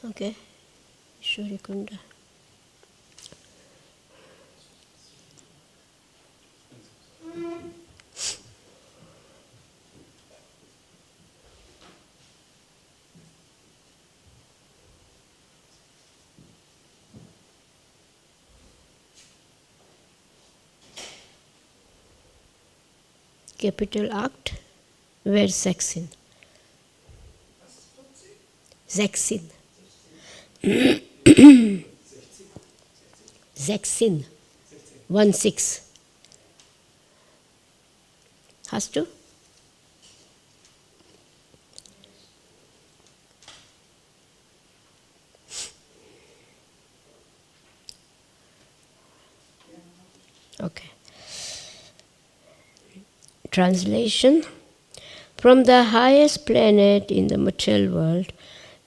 Okay, Shurikunda. Capital Act, where Saxon. Zaxin. Zaxin. 1-6. Hast du? Okay. Translation. From the highest planet in the material world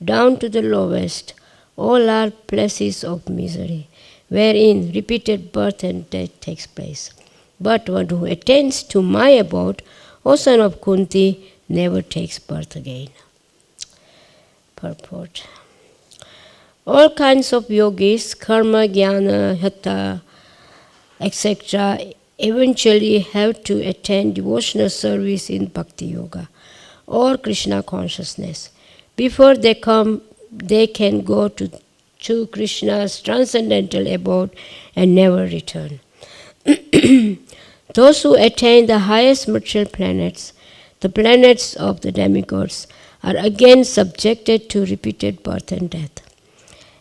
down to the lowest, all are places of misery, wherein repeated birth and death takes place. But one who attains to my abode, O son of Kunti, never takes birth again. Purport. All kinds of yogis, karma, jnana, hatha, etc., eventually have to attain devotional service in bhakti yoga or Krishna consciousness. Before they can go to Krishna's transcendental abode and never return. Those who attain the highest material planets, the planets of the demigods, are again subjected to repeated birth and death.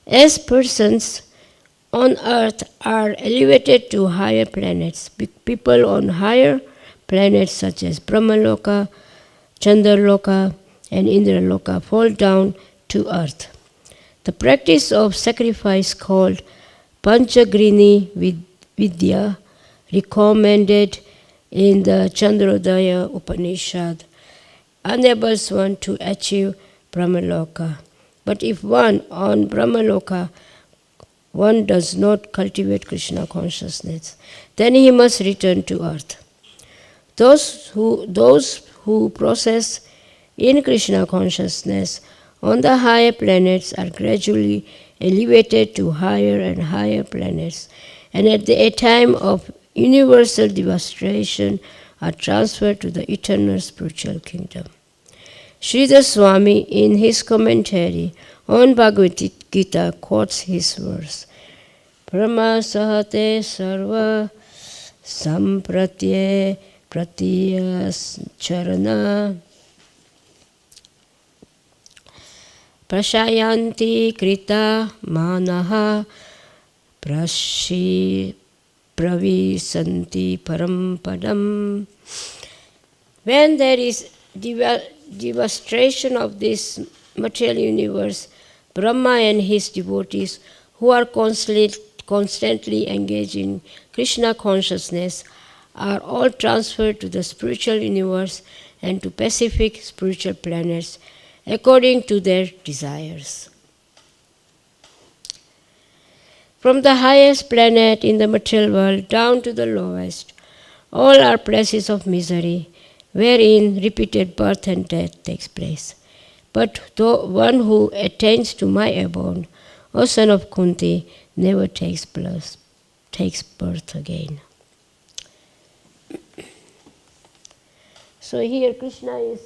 As persons on earth are elevated to higher planets, people on higher planets such as Brahmaloka, Chandraloka, and Indraloka fall down to earth. The practice of sacrifice called Panchagrini Vidya, recommended in the Chandrodaya Upanishad, enables one to achieve Brahmaloka. But if one on Brahmaloka one does not cultivate Krishna consciousness, then he must return to earth. Those who process in Krishna consciousness on the higher planets are gradually elevated to higher and higher planets, and at a time of universal devastation are transferred to the eternal spiritual kingdom. Sridhar Swami, in his commentary on Bhagavad Gita, quotes his verse, Brahma sahate sarva sampratye pratiyacharana prashayanti krita manaha pravisanti parampadam. When there is devastation of this material universe, Brahma and his devotees, who are constantly engaged in Krishna consciousness, are all transferred to the spiritual universe and to Pacific spiritual planets according to their desires. From the highest planet in the material world down to the lowest, all are places of misery, wherein repeated birth and death takes place. But though one who attains to my abode, O son of Kunti, never takes birth again. So here Krishna is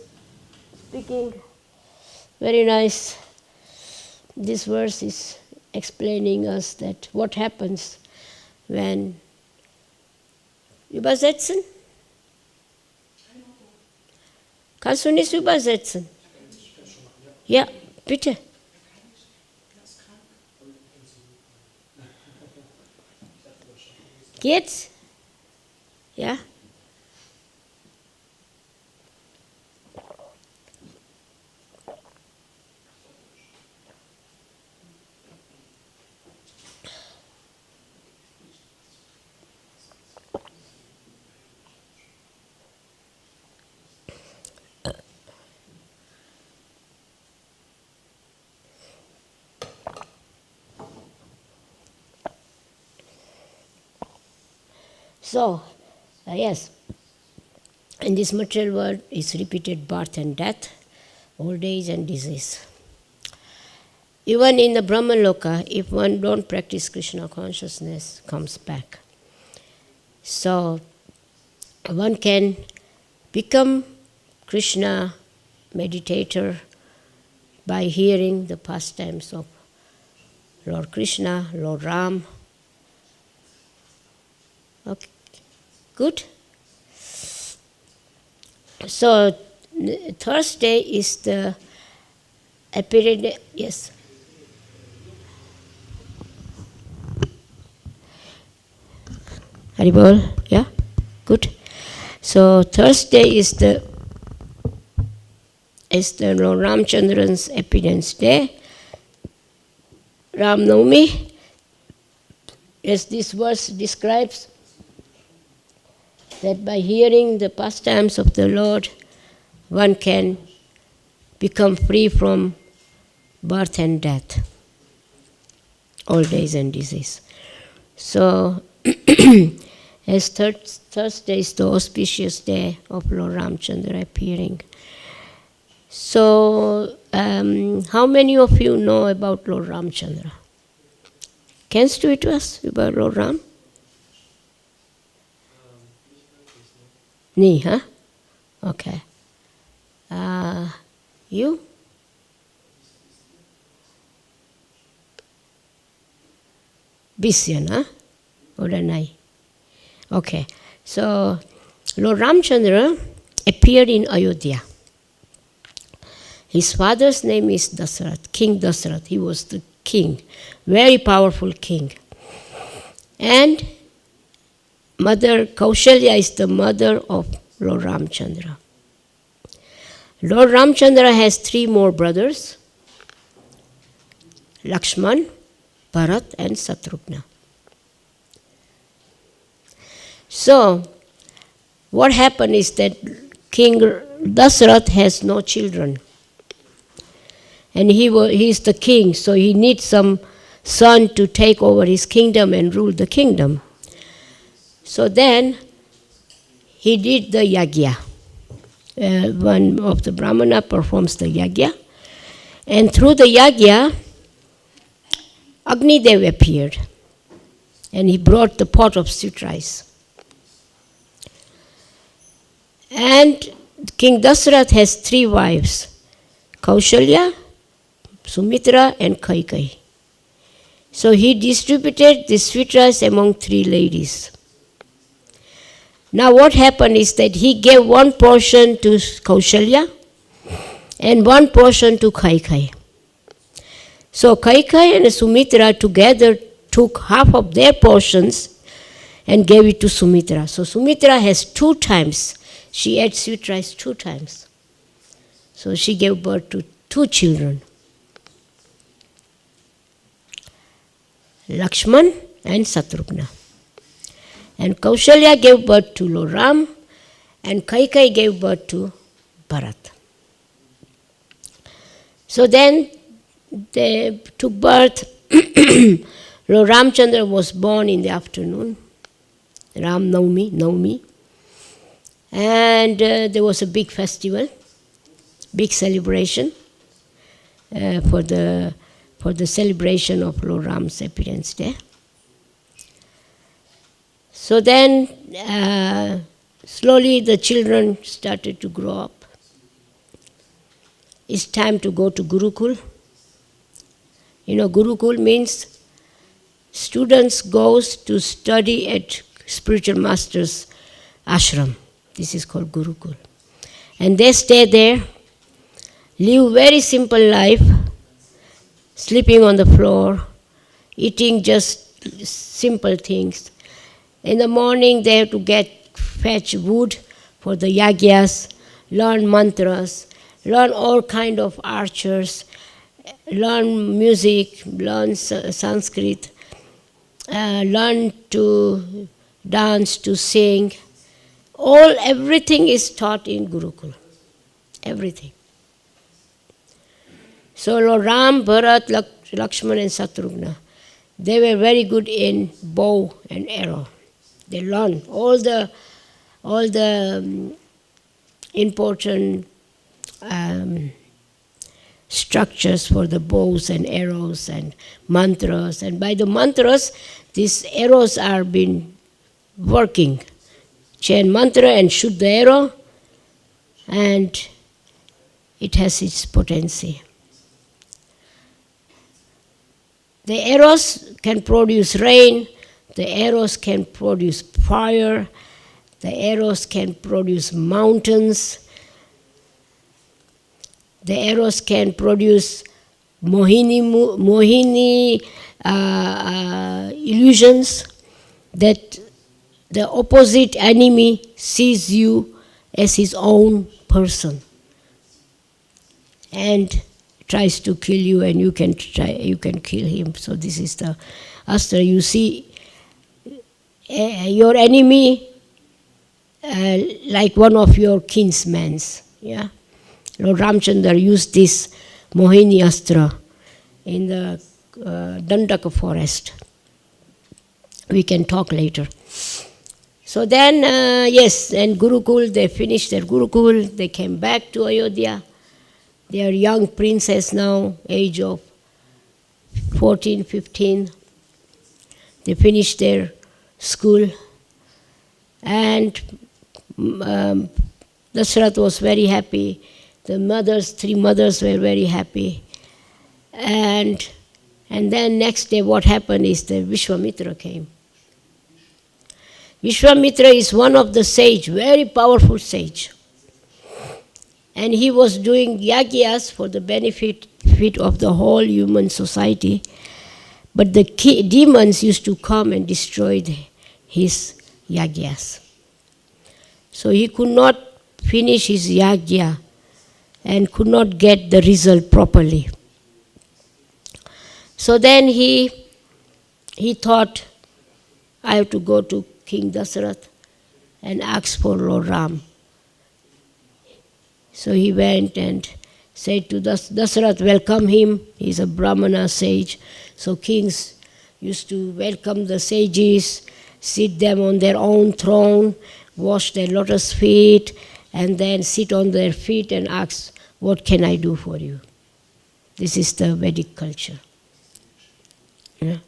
speaking very nice. This verse is explaining us that what happens when übersetzen? Kannst du nicht übersetzen? Ja, bitte. Geht's? Ja? So, yes, in this material world is repeated birth and death, old age and disease. Even in the Brahmaloka, if one don't practice Krishna consciousness, comes back. So one can become Krishna meditator by hearing the pastimes of Lord Krishna, Lord Ram. Okay, good. So Thursday is the period. Yes. Haribol, yeah, good. So Thursday is the Lord Ramchandran's appearance day. Ram Navami, as this verse describes, that by hearing the pastimes of the Lord, one can become free from birth and death, old age and disease. So, as Thursday is the auspicious day of Lord Ramchandra appearing. So, how many of you know about Lord Ramchandra? Can you speak to us about Lord Ram? Ni, huh? Okay. You? Bisyan, huh? Or Nai? Okay. So, Lord Ramchandra appeared in Ayodhya. His father's name is Dasarath, King Dasarath. He was the king, very powerful king. And Mother Kaushalya is the mother of Lord Ramchandra. Lord Ramchandra has 3 more brothers, Lakshman, Bharat and Shatrugna. So, what happened is that King Dasarath has no children. And he is the king, so he needs some son to take over his kingdom and rule the kingdom. So then he did the yagya. One of the brahmana performs the yagya. And through the yagya, Agni Dev appeared. And he brought the pot of sweet rice. And King Dasarath has 3 wives, Kaushalya, Sumitra and Kaikai. So he distributed the sweet rice among 3 ladies. Now what happened is that he gave 1 portion to Kaushalya and 1 portion to Kaikai. So Kaikai and Sumitra together took half of their portions and gave it to Sumitra. So Sumitra has 2 times. She ate sweet rice 2 times. So she gave birth to 2 children, Lakshman and Shatrugna. And Kaushalya gave birth to Lord Ram, and Kaikai gave birth to Bharat. So then they took birth. Lord Ramchandra was born in the afternoon, Ram Navami. And there was a big festival, big celebration for the celebration of Lord Ram's appearance day. So then, slowly the children started to grow up. It's time to go to Gurukul. You know, Gurukul means students goes to study at spiritual master's ashram. This is called Gurukul. And they stay there, live very simple life, sleeping on the floor, eating just simple things. In the morning they have to fetch wood for the yagyas, learn mantras, learn all kind of archers, learn music, learn Sanskrit, learn to dance, to sing. Everything is taught in Gurukul. Everything. So Lord Ram, Bharat, Lakshman and Shatrugna, they were very good in bow and arrow. They learned all the important structures for the bows and arrows and mantras. And by the mantras, these arrows are been working. Chant mantra and shoot the arrow, and it has its potency. The arrows can produce rain, the arrows can produce fire, the arrows can produce mountains, the arrows can produce Mohini illusions, that the opposite enemy sees you as his own person and tries to kill you, and you can kill him. So this is the astra. You see your enemy like one of your kinsmen's. Yeah, Lord Ramchandra used this Mohini astra in the Dandaka forest. We can talk later. So then, and Gurukul, they finished their Gurukul, they came back to Ayodhya. They are young princess now, age of 14, 15. They finished their school. And Dasharath was very happy. The mothers, 3 mothers were very happy. And then next day what happened is that Vishwamitra came. Vishwamitra is one of the sage, very powerful sage. And he was doing yagyas for the benefit of the whole human society. But the demons used to come and destroy his yagyas. So he could not finish his yagya and could not get the result properly. So then he thought, I have to go to King Dasarath and ask for Lord Ram. So he went and said to Dasarath, welcome him. He's a Brahmana sage. So kings used to welcome the sages, sit them on their own throne, wash their lotus feet, and then sit on their feet and ask, what can I do for you? This is the Vedic culture. Yeah.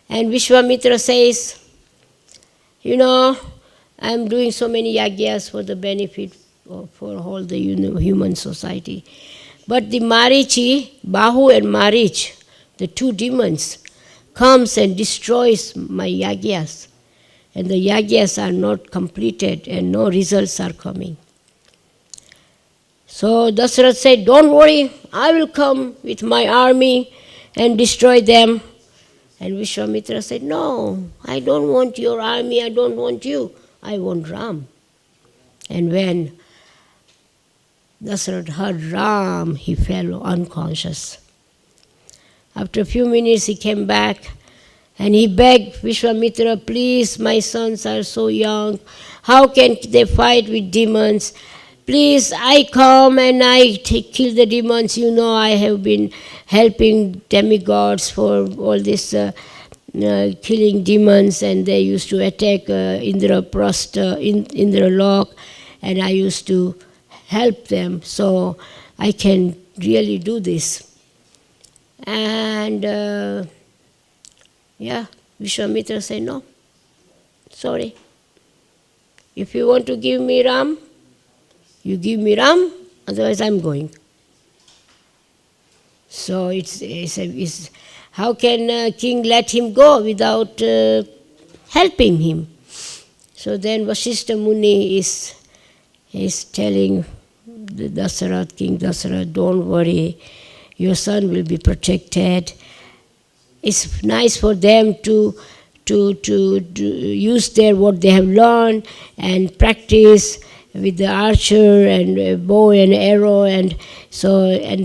And Vishwamitra says, I'm doing so many yagyas for the benefit for all the human society. But the Marichi, Bahu and Marich, the 2 demons, comes and destroys my yagyas. And the yagyas are not completed and no results are coming. So Dasarath said, don't worry, I will come with my army and destroy them. And Vishwamitra said, no, I don't want your army, I don't want you, I want Ram. And when Dasarath heard Ram, he fell unconscious. After a few minutes he came back and he begged Vishwamitra, please, my sons are so young, how can they fight with demons? Please, I come and I kill the demons. I have been helping demigods for all this killing demons, and they used to attack Indralok, and I used to help them, so I can really do this. And Vishwamitra said, no, sorry. If you want to give me Ram, you give me Ram, otherwise I'm going. So it's how can a king let him go without helping him? So then Vasishtha Muni is telling the Dasarath, King Dasarath, don't worry, your son will be protected. It's nice for them to use what they have learned and practice with the archer and bow and arrow, and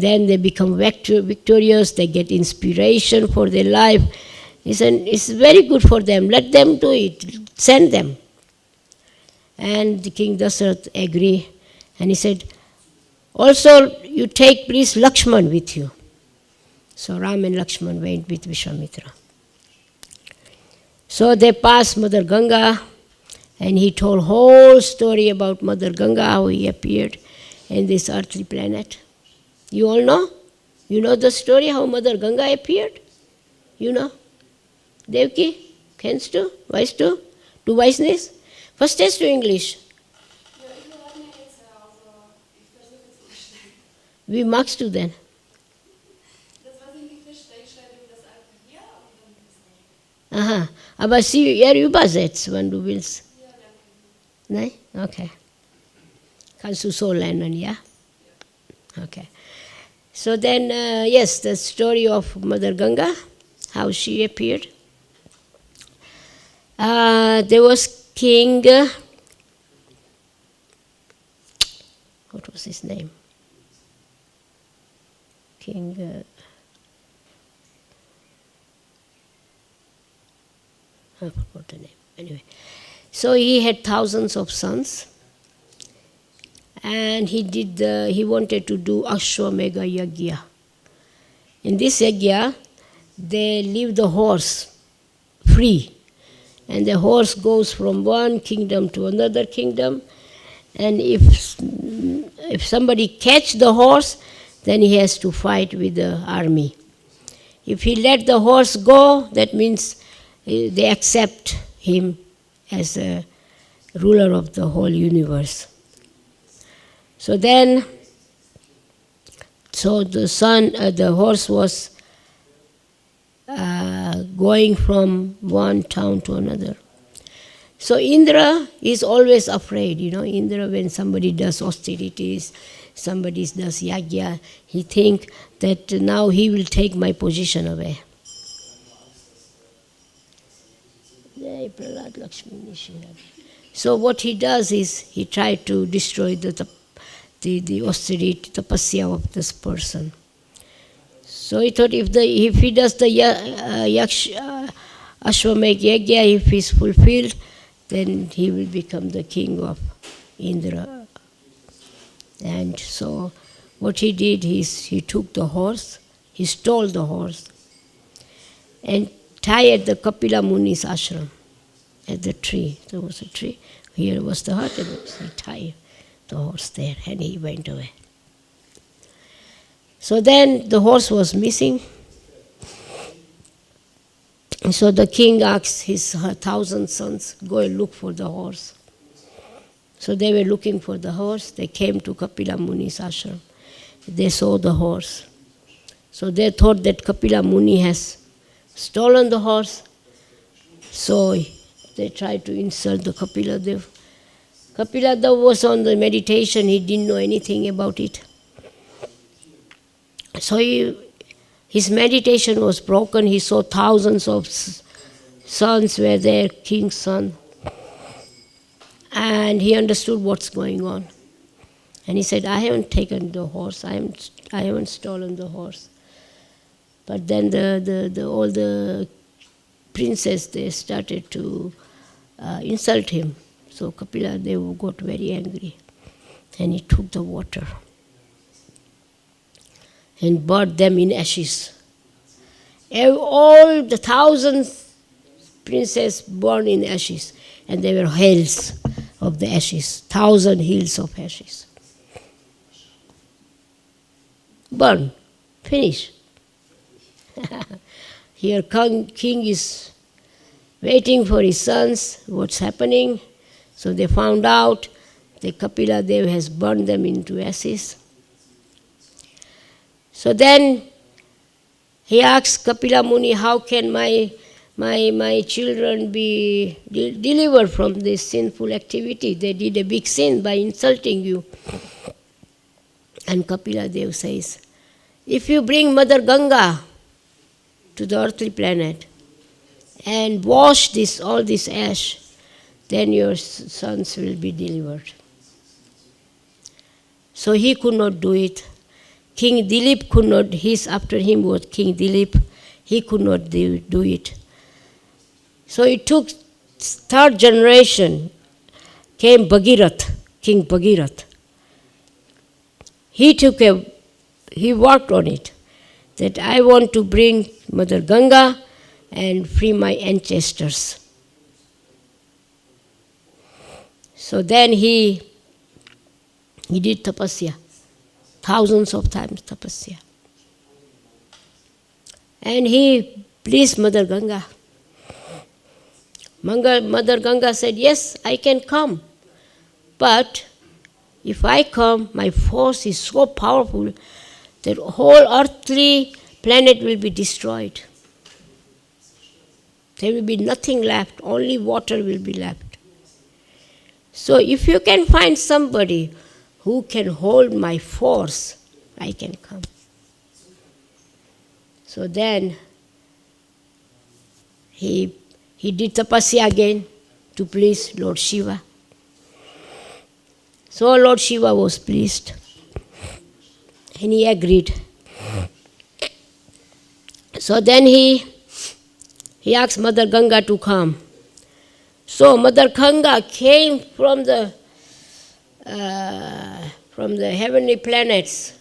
then they become victorious. They get inspiration for their life. It's very good for them. Let them do it. Send them. And the King Dasarath agreed, and he said, also you take please Lakshman with you. So Ram and Lakshman went with Vishwamitra. So they passed Mother Ganga, and he told whole story about Mother Ganga, how he appeared in this earthly planet. You all know? You know the story how Mother Ganga appeared? You know? Devki? Kennst du? Weißt du? Du weißt nicht? Verstehst du Englisch? Wie magst du denn? Aha, aber sie übersetzt, wenn du willst. Nein? Okay. Kannst du so lernen, ja? Okay. So then, yes, the story of Mother Ganga, how she appeared. There was king, what was his name? King, I forgot the name. Anyway, so he had thousands of sons, and he wanted to do Ashwamedha Yagya. In this yagya, they leave the horse free, and the horse goes from one kingdom to another kingdom, and if somebody catch the horse, then he has to fight with the army. If he let the horse go, that means they accept him as a ruler of the whole universe. So then, the horse was going from one town to another. So Indra is always afraid, Indra, when somebody does austerities, somebody does yagya, he thinks that now he will take my position away. So what he does is he tried to destroy the austerity, tapasya of this person. So he thought if he does the Ashwamedha Yagya, if he's fulfilled, then he will become the king of Indra. And so what he did is he took the horse, he stole the horse, and tied at the Kapila Muni's ashram, at the tree. There was a tree. Here was the hut, and he tied the horse there, and he went away. So then the horse was missing. So the king asked his 1,000 sons, go and look for the horse. So they were looking for the horse. They came to Kapila Muni's ashram. They saw the horse. So they thought that Kapila Muni has stolen the horse. So they tried to insult the Kapila Dev. Kapila Dev was on the meditation. He didn't know anything about it. So his meditation was broken. He saw thousands of sons were there, king's son. And he understood what's going on. And he said, I haven't taken the horse. I haven't stolen the horse. But then all the princes, they started to insult him. So Kapila, they got very angry. And he took the water and burned them in ashes. All the 1,000 princes burned in ashes. And they were hills of the ashes, 1,000 hills of ashes. Burn, finish. Here king is waiting for his sons, what's happening. So they found out that Kapila Dev has burned them into ashes. So then he asked Kapila Muni, how can my children be delivered from this sinful activity? They did a big sin by insulting you. And Kapila Dev says, if you bring Mother Ganga to the earthly planet and wash all this ash, then your sons will be delivered. So he could not do it. King Dilip could not, after him was King Dilip, he could not do it. So it took third generation, came Bhagirath, King Bhagirath. He worked on it, that I want to bring Mother Ganga and free my ancestors. So then he did tapasya, thousands of times tapasya. And he pleased Mother Ganga. Mother Ganga said, yes, I can come. But if I come, my force is so powerful that whole earthly planet will be destroyed. There will be nothing left, only water will be left. So if you can find somebody who can hold my force, I can come. So then he did tapasya again to please Lord Shiva. So Lord Shiva was pleased and he agreed. So then he asked Mother Ganga to come. So Mother Ganga came from the heavenly planets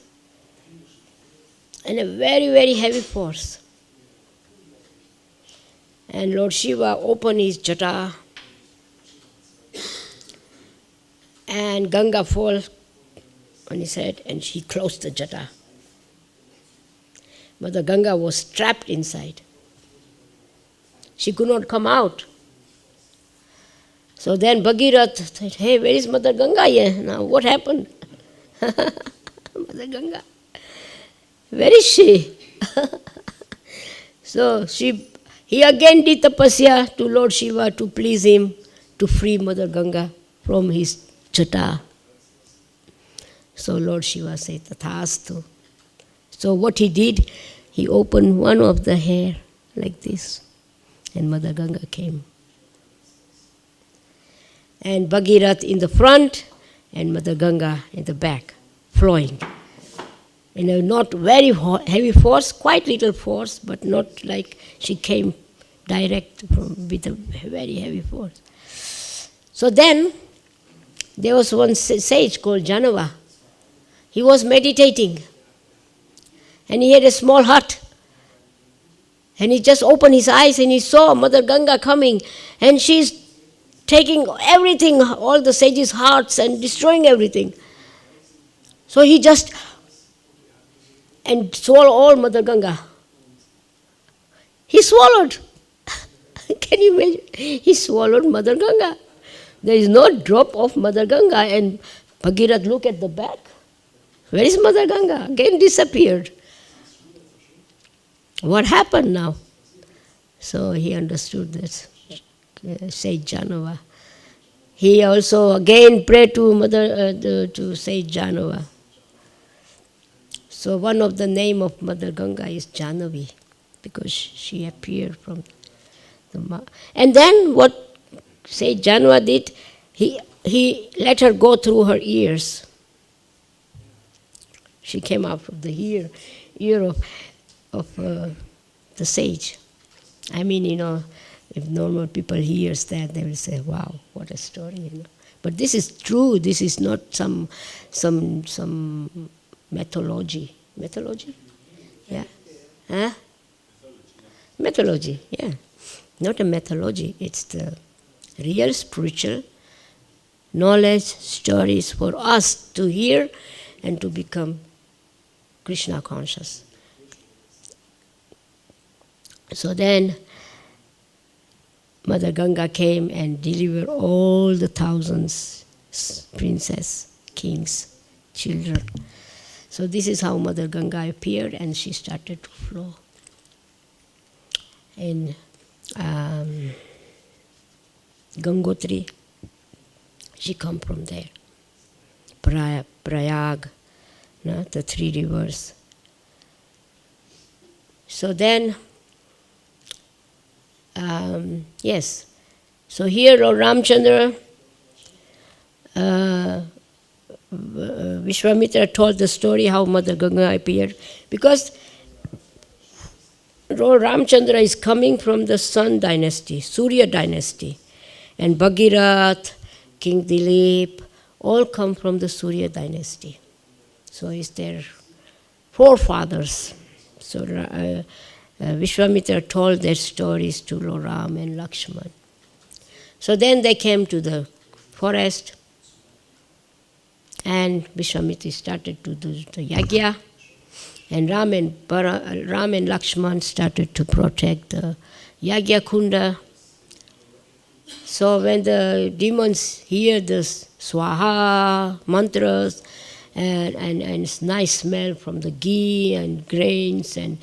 in a very, very heavy force. And Lord Shiva opened his jata and Ganga fell on his head and she closed the jata. Mother Ganga was trapped inside. She could not come out. So then Bhagirath said, hey, where is Mother Ganga here? Now what happened? Mother Ganga, where is she? So he again did tapasya to Lord Shiva to please him, to free Mother Ganga from his jata. So Lord Shiva said, Tathastu. So what he did, he opened one of the hair like this, and Mother Ganga came. And Bhagirath in the front, and Mother Ganga in the back, flowing. In a not very heavy force, quite little force, but not like she came direct with a very heavy force. So then, there was one sage called Janava. He was meditating. And he had a small hut. And he just opened his eyes and he saw Mother Ganga coming. And she's taking everything, all the sages' hearts and destroying everything. So he just and swallowed all Mother Ganga. He swallowed. Can you imagine? He swallowed Mother Ganga. There is no drop of Mother Ganga. And Bhagirath looked at the back. Where is Mother Ganga? Again disappeared. What happened now? So he understood this. Sage Janava. He also again prayed to Sage Janava. So one of the name of Mother Ganga is Janavi, because she appeared from the and then what Sage Janava did, he let her go through her ears. She came out of the ear of the sage. I mean, if normal people hears that, they will say, "Wow, what a story!" But this is true. This is not some mythology. Mythology? Yeah. Huh? Mythology. Yeah. Not a mythology. It's the real spiritual knowledge, stories for us to hear and to become Krishna conscious. So then Mother Ganga came and delivered all the thousands, princess, kings, children. So this is how Mother Ganga appeared, and she started to flow. In Gangotri, she come from there. Prayag, the three rivers. So then, yes. So here Lord Ramchandra, Vishwamitra told the story how Mother Ganga appeared, because Lord Ramchandra is coming from the Sun dynasty, Surya dynasty, and Bhagirath, King Dilip, all come from the Surya dynasty. So it's their forefathers. So Vishwamitra told their stories to Lord Ram and Lakshman. So then they came to the forest, and Vishwamitra started to do the yagya. And Ram and Lakshman started to protect the Yagya Kunda. So when the demons hear the Swaha mantras and it's nice smell from the ghee and grains and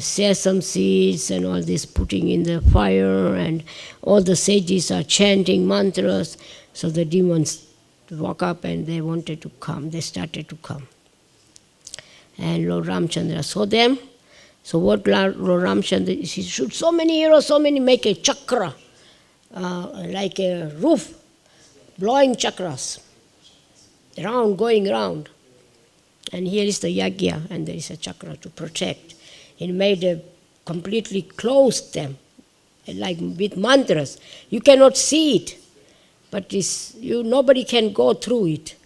sesame seeds and all this putting in the fire, and all the sages are chanting mantras, so the demons woke up and they wanted to come. They started to come. And Lord Ramchandra saw them. So what Lord Ramchandra, he shoot so many arrows, make a chakra, like a roof, blowing chakras, round, going round. And here is the yagya, and there is a chakra to protect. He made a completely closed them, like with mantras. You cannot see it, but nobody can go through it.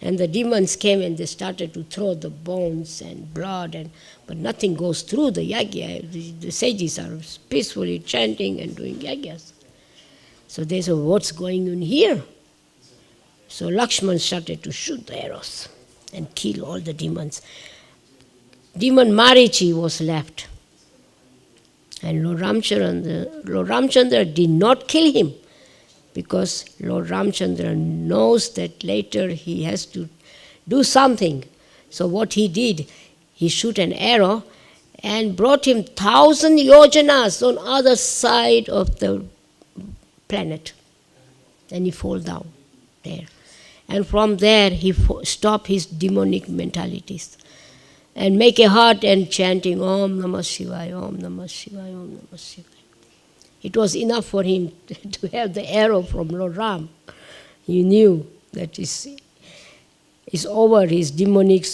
And the demons came and they started to throw the bones and blood, but nothing goes through the yagya. The sages are peacefully chanting and doing yagyas. So they said, what's going on here? So Lakshman started to shoot the arrows and kill all the demons. Demon Marichi was left. And Lord Ramchandra did not kill him, because Lord Ramchandra knows that later he has to do something. So what he did, he shoot an arrow and brought him 1,000 yojanas on other side of the planet. And he fall down there. And from there he stopped his demonic mentalities and make a heart and chanting Om Namah Shivaya, Om Namah Shivaya, Om Namah Shivaya. It was enough for him to have the arrow from Lord Ram. He knew that it's over, his demonic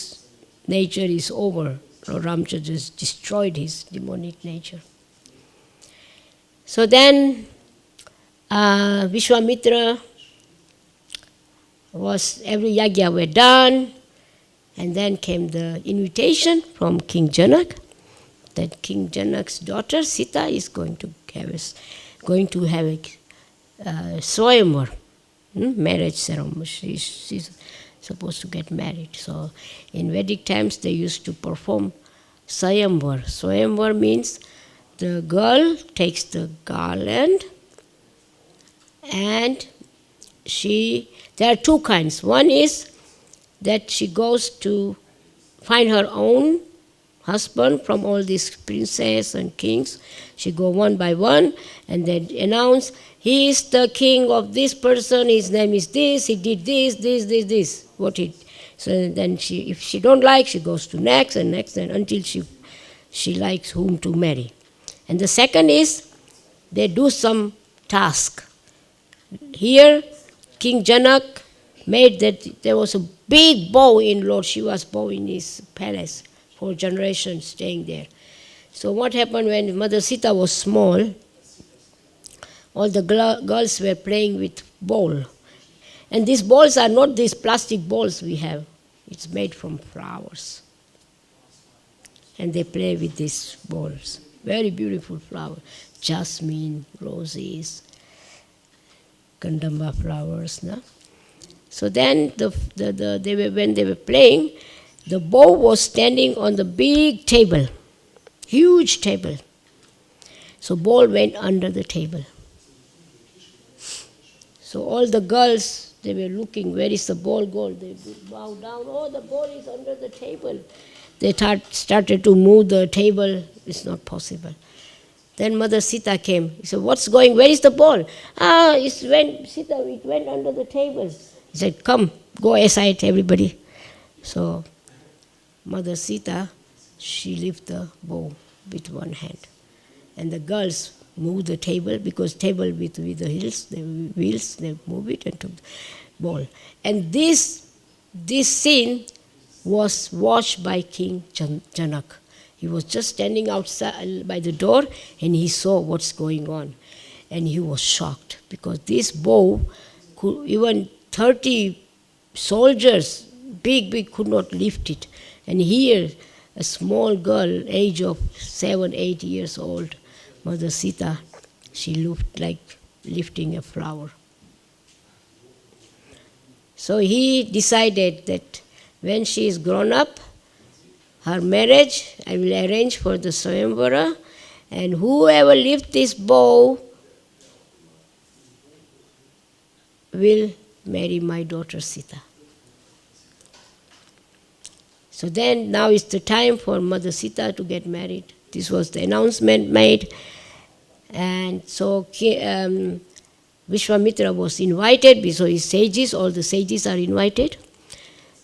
nature is over. Lord Ramchandra just destroyed his demonic nature. So then Vishwamitra every yagya were done, and then came the invitation from King Janak that King Janak's daughter Sita is going to have a swayamvar, marriage ceremony. She's supposed to get married. So in Vedic times they used to perform swayamvar. Swayamvar means the girl takes the garland and there are two kinds. One is that she goes to find her own husband from all these princes and kings. She go one by one and then announce, he is the king of this person, his name is this, he did this. So then if she don't like, she goes to next and until she likes whom to marry. And the second is, they do some task. Here, King Janak made that there was a big bow in Lord Shiva's bow in his palace, 4 generations staying there. So what happened when Mother Sita was small, all the girls were playing with bowl. And these balls are not these plastic balls we have. It's made from flowers. And they play with these balls. Very beautiful flower. Jasmine, roses, kandamba flowers. No? So then when they were playing, the bow was standing on the big table, huge table. So ball went under the table. So all the girls, they were looking, where is the ball gone? They would bow down, oh, the ball is under the table. They started to move the table. It's not possible. Then Mother Sita came. He said, what's going, where is the ball? It went under the table. He said, come, go aside, everybody. So Mother Sita, she lifted the bow with one hand. And the girls moved the table, because table with the wheels, they move it and took the ball. And this scene was watched by King Janak. He was just standing outside by the door and he saw what's going on. And he was shocked, because this bow, even 30 soldiers, big, could not lift it. And here, a small girl, age of 7, 8 years old, Mother Sita, she looked like lifting a flower. So he decided that when she is grown up, her marriage, I will arrange for the Swayamvara, and whoever lifts this bow will marry my daughter Sita. So then, now is the time for Mother Sita to get married. This was the announcement made. And so Vishwamitra was invited, because his sages, all the sages are invited.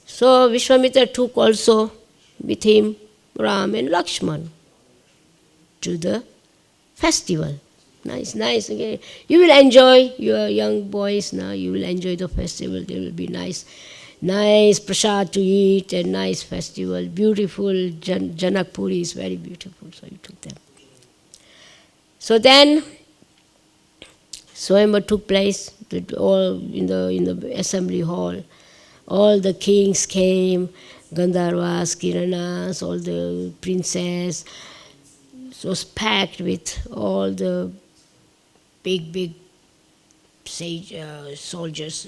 So Vishwamitra took also with him Ram and Lakshman to the festival. Nice. Okay. You will enjoy, your young boys now, you will enjoy the festival. There will be nice prasad to eat and nice festival. Beautiful, Janakpuri is very beautiful, so you took them. So then, Swayamvara took place all in the assembly hall. All the kings came, Gandharvas, Kiranas, all the princes. It was packed with all the big sage soldiers,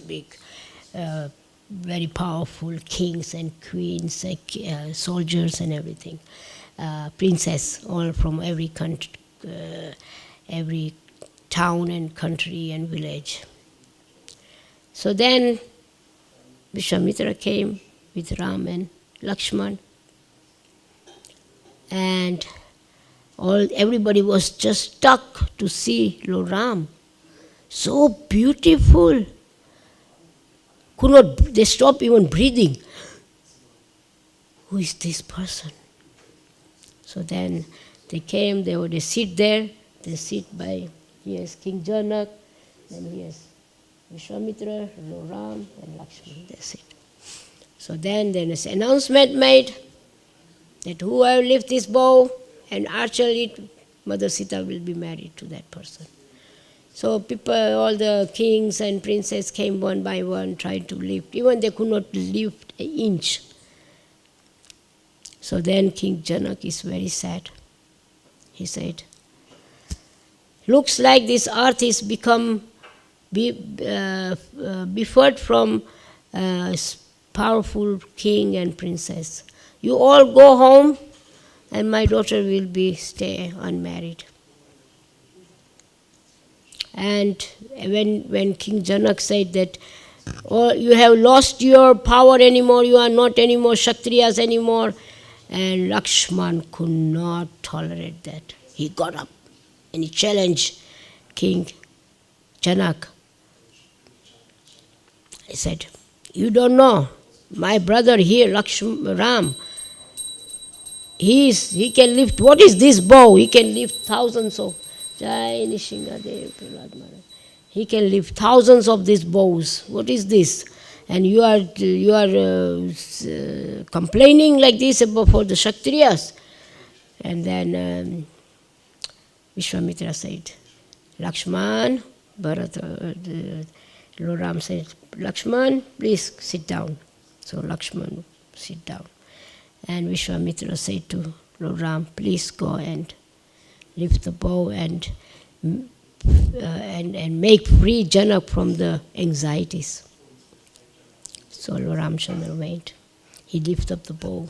very powerful kings and queens, soldiers and everything. Princess, all from every country, every town and country and village. So then Vishwamitra came with Ram and Lakshman, and everybody was just stuck to see Lord Ram. So beautiful. They stopped even breathing. Who is this person? So then they came, they sit there, they sit by, here's King Janak, and here's Vishwamitra, Lord Ram, and Lakshman, that's it. So then there is an announcement made that whoever lifts this bow and archer it, Mother Sita will be married to that person. So people, all the kings and princes came one by one, tried to lift. Even they could not lift an inch. So then King Janak is very sad. He said, looks like this earth is become befriended from powerful king and princess. You all go home, and my daughter will stay unmarried. And when King Janak said that, oh, you have lost your power anymore, you are not anymore Kshatriyas anymore, and Lakshman could not tolerate that. He got up and he challenged King Janak. He said, you don't know, my brother here, Ram, he can lift, what is this bow? He can lift thousands of, Jai Nishingadev Prahlad Maharaj. He can lift thousands of these bows. What is this? And you are complaining like this for the Kshatriyas. And then Vishwamitra said, Lakshman, Lord Ram said, Lakshman, please sit down. So Lakshman sit down. And Vishwamitra said to Lord Ram, please go and lift the bow and make free Janak from the anxieties. So Lord Ramchandra went. He lifted up the bow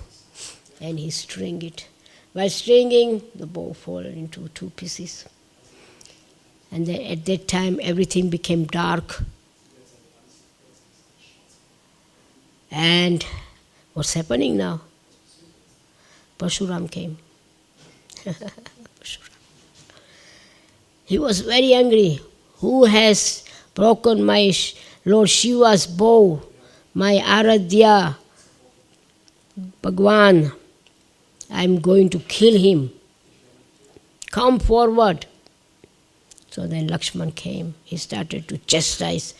and he stringed it. While stringing, the bow fell into two pieces. And then at that time, everything became dark. And what's happening now? Parshuram came. He was very angry. Who has broken my Lord Shiva's bow, my Aradhya, Bhagavan? I'm going to kill him. Come forward. So then Lakshman came. He started to chastise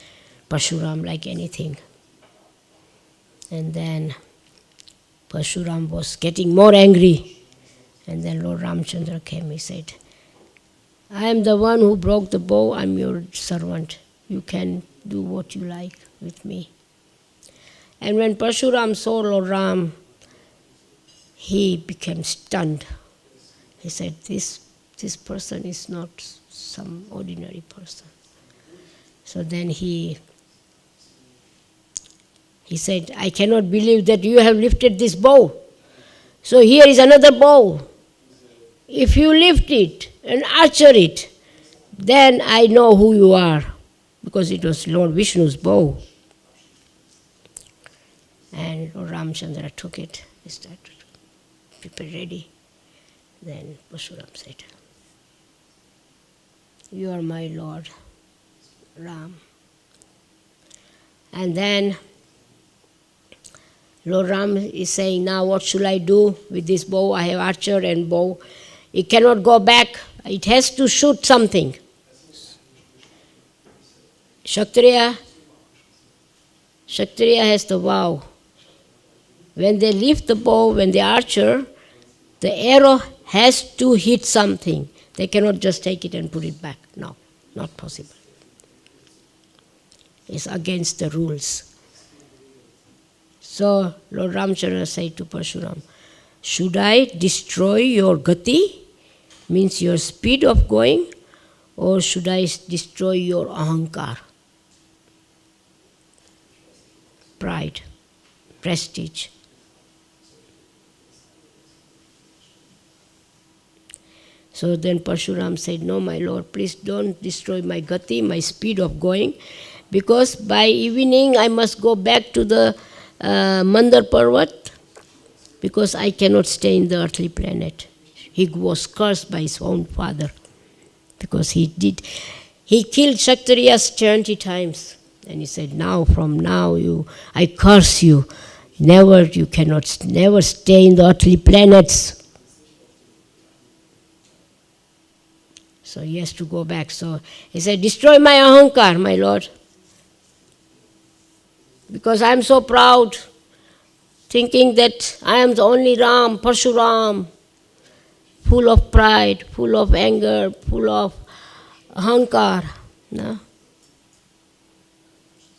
Parshuram like anything. And then Parshuram was getting more angry. And then Lord Ramchandra came. He said, I am the one who broke the bow. I am your servant. You can do what you like with me. And when Parshuram saw Lord Ram, he became stunned. He said, this person is not some ordinary person. So then he said, I cannot believe that you have lifted this bow. So here is another bow. If you lift it and archer it, then I know who you are, because it was Lord Vishnu's bow. And Lord Ramchandra took it. He started, people ready. Then Parshuram said, you are my Lord, Ram. And then Lord Ram is saying, now what should I do with this bow? I have archer and bow. It cannot go back. It has to shoot something. Kshatriya has the vow. When they lift the bow, when they archer, the arrow has to hit something. They cannot just take it and put it back. No, not possible. It's against the rules. So Lord Ramchandra said to Parshuram, should I destroy your gati, means your speed of going, or should I destroy your ahankar, pride, prestige? So then Parshuram said, no, my Lord, please don't destroy my gati, my speed of going, because by evening I must go back to the Mandar Parvat, because I cannot stay in the earthly planet. He was cursed by his own father, because he killed Kshatriyas 20 times. And he said, from now I curse you. You cannot never stay in the earthly planets. So he has to go back. So he said, destroy my ahankar, my Lord. Because I am so proud, thinking that I am the only Ram, Parshuram, full of pride, full of anger, full of ahankar. No?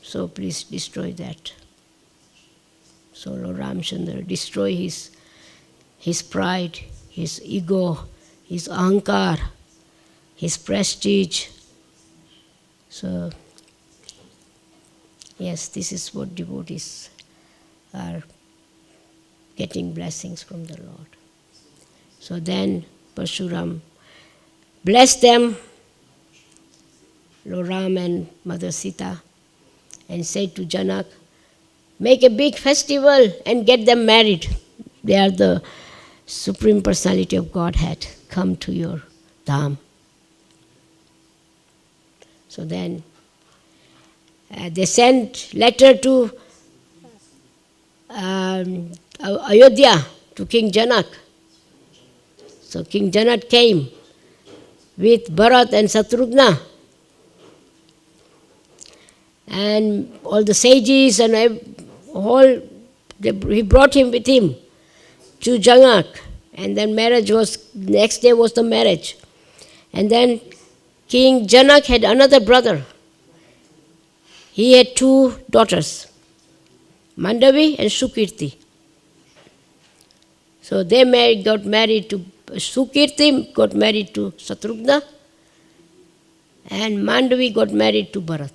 So please destroy that. So Lord Ramchandra destroy his pride, his ego, his ahankar, his prestige. So, yes, this is what devotees are getting blessings from the Lord. So then Parshuram blessed them, Lord Ram and Mother Sita, and said to Janak, make a big festival and get them married. They are the Supreme Personality of Godhead. Come to your dham. So then they sent letter to Ayodhya, to King Janak. So King Janak came with Bharat and Satrughna, and all the sages and he brought him with him to Janak. And then next day was the marriage. And then King Janak had another brother. He had 2 daughters, Mandavi and Sukirti. So they got married to Sukirti, got married to Satrughna, and Mandavi got married to Bharat.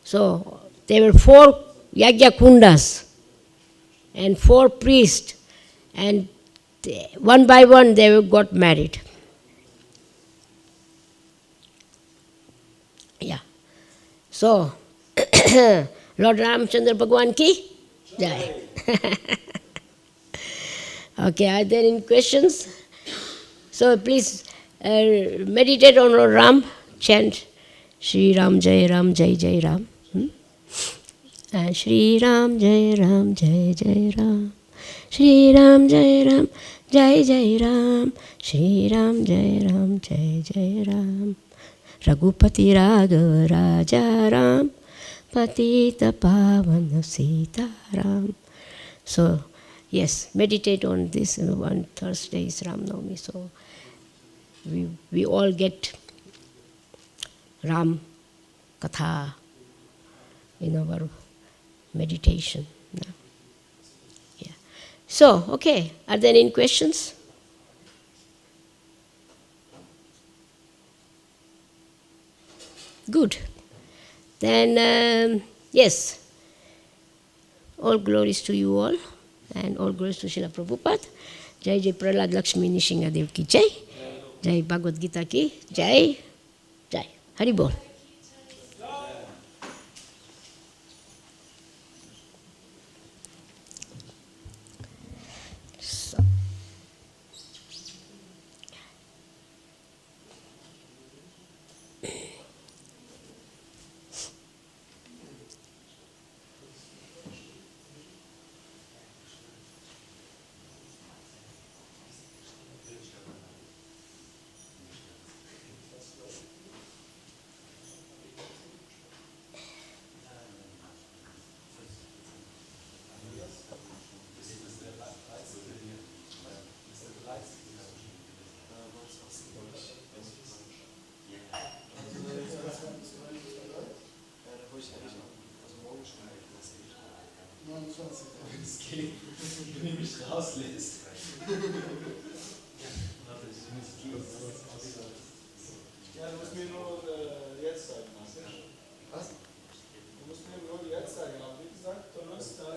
So there were 4 Yagya Kundas and 4 priests, and one by one they got married. Yeah. So, Lord Ramchandra Bhagwan ki jai. Okay, are there any questions? So please meditate on Lord Ram, chant Shri Ram Jai Ram Jai Jai Ram. Shri Ram Jai Ram Jai Jai Ram. Shri Ram Jai Ram Jai Jai Ram. Shri Ram Jai Ram Jai Jai Ram. Raghupati Raghava Raja Ram. Patita Pavana Sita Ram. So, yes, meditate on this. On Thursday is Ram Navami, so we all get Ram Katha in our meditation. Yeah. So, okay, are there any questions? Good. Then, yes, all glories to you all. And all glories to Srila Prabhupada. Jai Jai Prahlad Lakshmi Nishingadev ki Jai. Jai Bhagavad Gita ki Jai. Jai. Hari Bol. Wenn es geht, wenn du mich rauslässt.